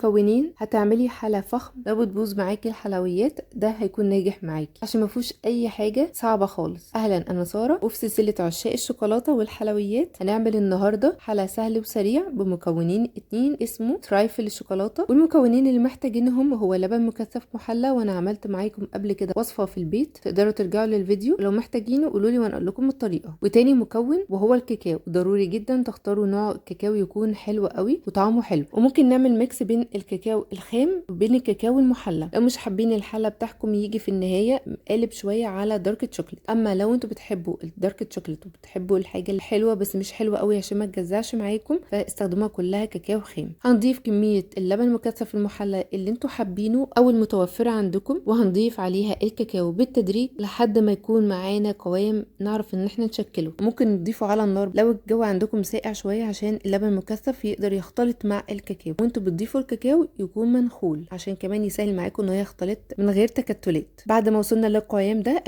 مكونين هتعملي حلا فخم. لو بتبوظ معاكي الحلويات ده هيكون ناجح معاكي عشان ما فيهوش اي حاجه صعبه خالص. اهلا، انا ساره وفي سلسله عشاق الشوكولاته والحلويات. هنعمل النهارده حلا سهل وسريع بمكونين اتنين اسمه ترايفل الشوكولاته. والمكونين اللي محتاجينهم هو لبن مكثف محلى، وانا عملت معاكم قبل كده وصفه في البيت، تقدروا ترجعوا للفيديو لو محتاجينه قولوا لي وانا اقول لكم الطريقه. وتاني مكون وهو الكاكاو، ضروري جدا تختاروا نوع الكاكاو يكون حلو قوي وطعمه حلو. وممكن نعمل ميكس بين الكاكاو الخام وبين الكاكاو المحلى. لو مش حابين الحلا بتاعكم يجي في النهايه قالب شويه على دارك شوكليت. اما لو انتوا بتحبوا الدارك شوكليت وبتحبوا الحاجه الحلوه بس مش حلوه قوي عشان ما تجزعش معاكم، فاستخدموها كلها كاكاو خام. هنضيف كميه اللبن المكثف المحلى اللي انتوا حابينه او المتوفره عندكم، وهنضيف عليها الكاكاو بالتدريج لحد ما يكون معانا قوام نعرف ان احنا نشكله. ممكن نضيفه على النار لو الجو عندكم ساقع شويه عشان اللبن المكثف يقدر يختلط مع الكاكاو، وانتوا بتضيفوا الكاكاو يكون منخول عشان كمان يسهل معاكم انه يختلط من غير تكتلات. بعد ما وصلنا للقوام ده،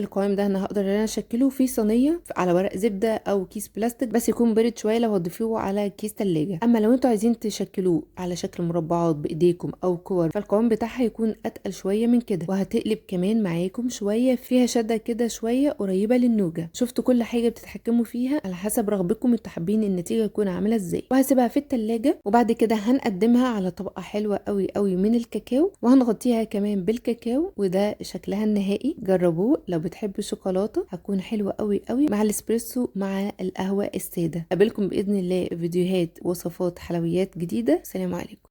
انا هقدر ان انا اشكله في صينيه على ورق زبده او كيس بلاستيك، بس يكون بارد شويه لو هتضيفوه على كيس تلاجة. اما لو انتوا عايزين تشكلوه على شكل مربعات بايديكم او كور، فالقوام بتاعها يكون اتقل شويه من كده، وهتقلب كمان معاكم شويه فيها شده كده شويه قريبه للنوجه. شفتوا كل حاجه بتتحكموا فيها على حسب رغبتكم، انتوا حابين النتيجه تكون عامله ازاي. وهسيبها في التلاجة، وبعد كده هنقدمها على طبقه حلوه قوي قوي من الكاكاو، وهنغطيها كمان بالكاكاو، وده شكلها النهائي. جربوه لو بتحبوا الشوكولاته، هتكون حلوه قوي قوي مع الاسبريسو مع القهوه الساده. قابلكم باذن الله فيديوهات وصفات حلويات جديده. سلام عليكم.